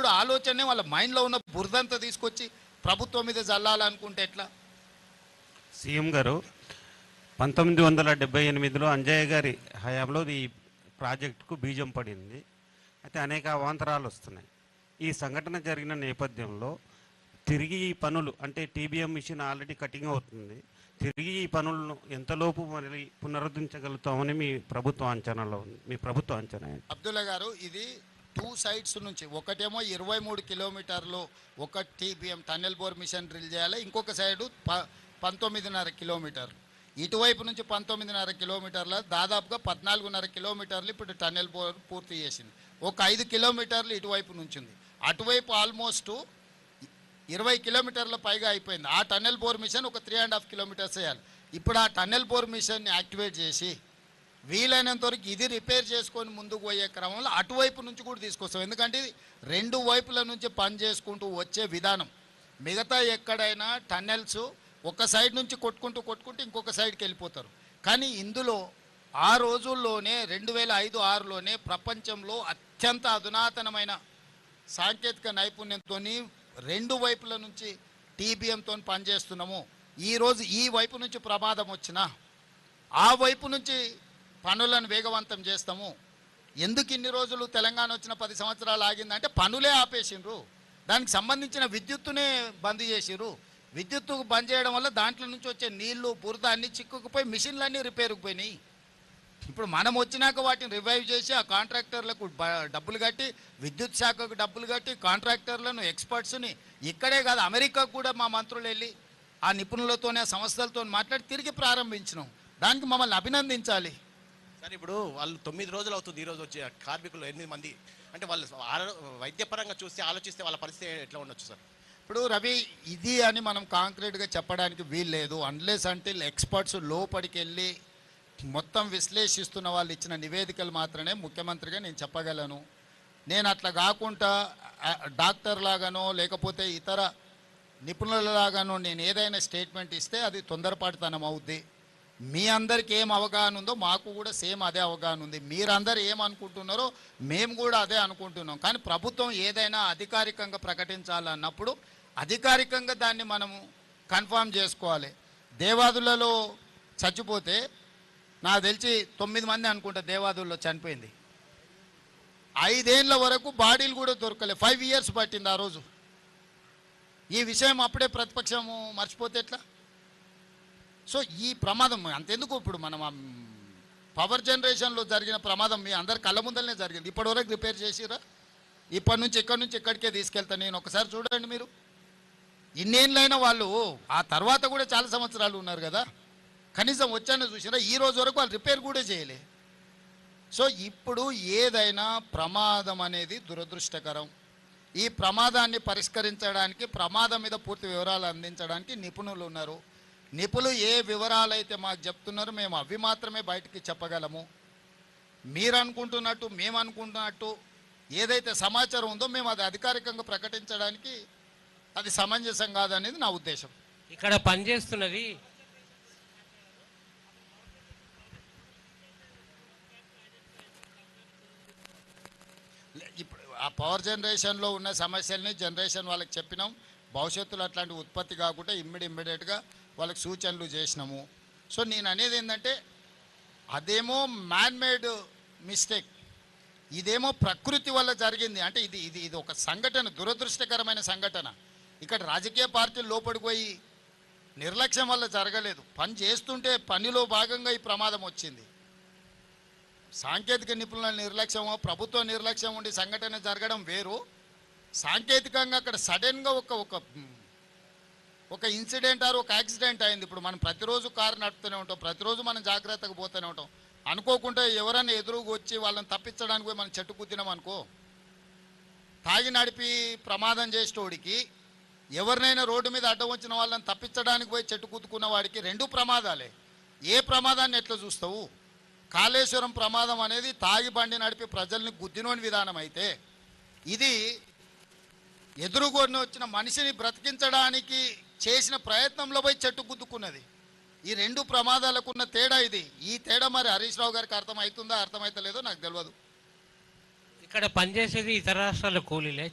నాయకుడు ఆలోచనే వాళ్ళ మైండ్లో ఉన్న బురదంతా తీసుకొచ్చి ప్రభుత్వం మీద జల్లాలనుకుంటే ఎట్లా? సీఎం గారు 1978లో అంజయ్య గారి హయాంలో ఈ ప్రాజెక్టుకు బీజం పడింది. అయితే అనేక అవాంతరాలు వస్తున్నాయి. ఈ సంఘటన జరిగిన నేపథ్యంలో తిరిగి ఈ పనులు అంటే టీబీఎం మిషన్ ఆల్రెడీ కటింగ్ అవుతుంది. తిరిగి ఈ పనులను ఎంతలోపు మళ్ళీ పునరుద్ధరించగలుగుతామని మీ ప్రభుత్వ అంచనాలో ఉంది? మీ ప్రభుత్వ అంచనా? అబ్దుల్లా గారు, ఇది 2 సైడ్స్ నుంచి, ఒకటేమో 23 కిలోమీటర్లు ఒక TBM tunnel bore machine drill చేయాలి, ఇంకొక సైడు 19.5 కిలోమీటర్లు. ఇటువైపు నుంచి 19.5 కిలోమీటర్ల దాదాపుగా 14.5 కిలోమీటర్లు ఇప్పుడు టన్నెల్ బోర్ పూర్తి చేసింది. ఒక 5 కిలోమీటర్లు ఇటువైపు నుంచి ఉంది. అటువైపు ఆల్మోస్ట్ 20 కిలోమీటర్ల పైగా అయిపోయింది. ఆ టన్నెల్ బోర్ మిషన్ ఒక 3.5 కిలోమీటర్స్ వేయాలి. ఇప్పుడు ఆ టన్నెల్ బోర్ మిషన్ని యాక్టివేట్ చేసి వీలైనంత వరకు ఇది రిపేర్ చేసుకొని ముందుకు పోయే క్రమంలో అటువైపు నుంచి కూడా తీసుకొస్తాం. ఎందుకంటే ఇది 2 వైపుల నుంచి పని చేసుకుంటూ వచ్చే విధానం. మిగతా ఎక్కడైనా టన్నెల్స్ ఒక సైడ్ నుంచి కొట్టుకుంటూ ఇంకొక సైడ్కి వెళ్ళిపోతారు. కానీ ఇందులో ఆ రోజుల్లోనే 2005-6లోనే ప్రపంచంలో అత్యంత అధునాతనమైన సాంకేతిక నైపుణ్యంతో 2 వైపుల నుంచి టీబీఎంతో పనిచేస్తున్నాము. ఈరోజు ఈ వైపు నుంచి ప్రమాదం వచ్చినా ఆ వైపు నుంచి పనులను వేగవంతం చేస్తాము. ఎందుకు ఇన్ని రోజులు తెలంగాణ వచ్చిన 10 సంవత్సరాలు ఆగిందంటే పనులే ఆపేసిండ్రు. దానికి సంబంధించిన విద్యుత్తునే బంద్ చేసిర్రు. విద్యుత్తు బంద్ చేయడం వల్ల దాంట్లో నుంచి వచ్చే నీళ్లు బురద అన్నీ చిక్కుకుపోయి మిషన్లన్నీ రిపేర్కి పోయినాయి. ఇప్పుడు మనం వచ్చినాక వాటిని రివైవ్ చేసి ఆ కాంట్రాక్టర్లకు డబ్బులు కట్టి, విద్యుత్ శాఖకు డబ్బులు కట్టి, కాంట్రాక్టర్లను ఎక్స్పర్ట్స్ని ఇక్కడే కాదు అమెరికాకు కూడా మా మంత్రులు వెళ్ళి ఆ నిపుణులతోనే ఆ సంస్థలతో మాట్లాడి తిరిగి ప్రారంభించినాం. దానికి మమ్మల్ని అభినందించాలి. సార్, ఇప్పుడు వాళ్ళు 9 రోజులు అవుతుంది ఈరోజు వచ్చే కార్మికులు 8 మంది, అంటే వాళ్ళు వైద్యపరంగా చూస్తే ఆలోచిస్తే వాళ్ళ పరిస్థితి ఎట్లా ఉండొచ్చు సార్? ఇప్పుడు రవి, ఇది అని మనం కాంక్రీట్గా చెప్పడానికి వీల్లేదు. అన్లెస్ అంటే ఎక్స్పర్ట్స్ లోపలికి వెళ్ళి మొత్తం విశ్లేషిస్తున్న వాళ్ళు ఇచ్చిన నివేదికలు మాత్రమే ముఖ్యమంత్రిగా నేను చెప్పగలను. నేను అట్లా కాకుండా డాక్టర్ లాగానో లేకపోతే ఇతర నిపుణులలాగానో నేను ఏదైనా స్టేట్మెంట్ ఇస్తే అది తొందరపాటుతనం అవుద్ది. మీ అందరికీ ఏం అవగాహన ఉందో మాకు కూడా సేమ్ అదే అవగాహన ఉంది. మీరందరూ ఏమనుకుంటున్నారో మేము కూడా అదే అనుకుంటున్నాం. కానీ ప్రభుత్వం ఏదైనా అధికారికంగా ప్రకటించాలన్నప్పుడు అధికారికంగా దాన్ని మనము కన్ఫర్మ్ చేసుకోవాలి. దేవాదులలో చచ్చిపోతే నాకు తెలిసి 9 మంది అనుకుంటా దేవాదుల్లో చనిపోయింది. 5 ఏళ్ల వరకు బాడీలు కూడా దొరకలే. 5 ఇయర్స్ పట్టింది ఆ రోజు. ఈ విషయం అప్పుడే ప్రతిపక్షము మర్చిపోతే ఎట్లా? సో ఈ ప్రమాదం అంతెందుకు, ఇప్పుడు మనం పవర్ జనరేషన్లో జరిగిన ప్రమాదం మీ అందరి కళ్ళ ముందరనే జరిగింది. ఇప్పటివరకు రిపేర్ చేసిరా? ఇప్పటి నుంచి ఎక్కడికే తీసుకెళ్తాను నేను. ఒకసారి చూడండి మీరు. ఇన్నేళ్ళైనా వాళ్ళు ఆ తర్వాత కూడా చాలా సంవత్సరాలు ఉన్నారు కదా, కనీసం వచ్చానో చూసినా ఈ రోజు వరకు వాళ్ళు రిపేర్ కూడా చేయలే. సో ఇప్పుడు ఏదైనా ప్రమాదం అనేది దురదృష్టకరం. ఈ ప్రమాదాన్ని పరిష్కరించడానికి, ప్రమాదం మీద పూర్తి వివరాలు అందించడానికి నిపుణులు ఉన్నారు. నిపుణులు ఏ వివరాలు అయితే మాకు చెప్తున్నారో మేము అవి మాత్రమే బయటికి చెప్పగలము. మీరు అనుకుంటున్నట్టు, మేము అనుకుంటున్నట్టు ఏదైతే సమాచారం ఉందో మేము అది అధికారికంగా ప్రకటించడానికి అది సమంజసం కాదనేది నా ఉద్దేశం. ఇక్కడ పనిచేస్తున్నది ఇప్పుడు ఆ పవర్ జనరేషన్లో ఉన్న సమస్యల్ని జనరేషన్ వాళ్ళకి చెప్పినాం. భవిష్యత్తులో అట్లాంటి ఉత్పత్తి కాకుండా ఇమ్మీడియట్గా వాళ్ళకి సూచనలు చేసినాము. సో నేను అనేది ఏంటంటే అదేమో మ్యాన్మేడ్ మిస్టేక్, ఇదేమో ప్రకృతి వల్ల జరిగింది. అంటే ఇది ఇది ఇది ఒక సంఘటన, దురదృష్టకరమైన సంఘటన. ఇక్కడ రాజకీయ పార్టీలు లోపడిపోయి నిర్లక్ష్యం వల్ల జరగలేదు. పని చేస్తుంటే పనిలో భాగంగా ఈ ప్రమాదం వచ్చింది. సాంకేతిక నిపుణుల నిర్లక్ష్యమో ప్రభుత్వ నిర్లక్ష్యం ఉండి సంఘటన జరగడం వేరు. సాంకేతికంగా అక్కడ సడన్గా ఒక ఇన్సిడెంట్ ఆర్ ఒక యాక్సిడెంట్ అయింది. ఇప్పుడు మనం ప్రతిరోజు కారు నడుపుతూనే ఉంటాం, ప్రతిరోజు మనం జాగ్రత్తగా పోతూనే ఉంటాం. అనుకోకుండా ఎవరైనా ఎదురుగా వచ్చి వాళ్ళని తప్పించడానికి పోయి మనం చెట్టు కుద్దినాం అనుకో, తాగి నడిపి ప్రమాదం చేసేటోడికి, ఎవరినైనా రోడ్డు మీద అడ్డం వచ్చిన వాళ్ళని తప్పించడానికి పోయి చెట్టు కుద్దుకున్న వాడికి 2 ప్రమాదాలే. ఏ ప్రమాదాన్ని ఎట్లా చూస్తావు? కాళేశ్వరం ప్రమాదం అనేది తాగి బండి నడిపి ప్రజల్ని గుద్దినోని విధానం అయితే, ఇది ఎదురుగొని వచ్చిన మనిషిని బ్రతికించడానికి చేసిన ప్రయత్నంలో పోయి చెట్టు గుద్దుకున్నది. ఈ 2 ప్రమాదాలకున్న తేడా ఇది. ఈ తేడా మరి హరీష్ రావు గారికి అర్థమవుతుందా అర్థమైతలేదో నాకు తెలియదు. ఇక్కడ పనిచేసేది ఇతర రాష్ట్రాల కూలీలే.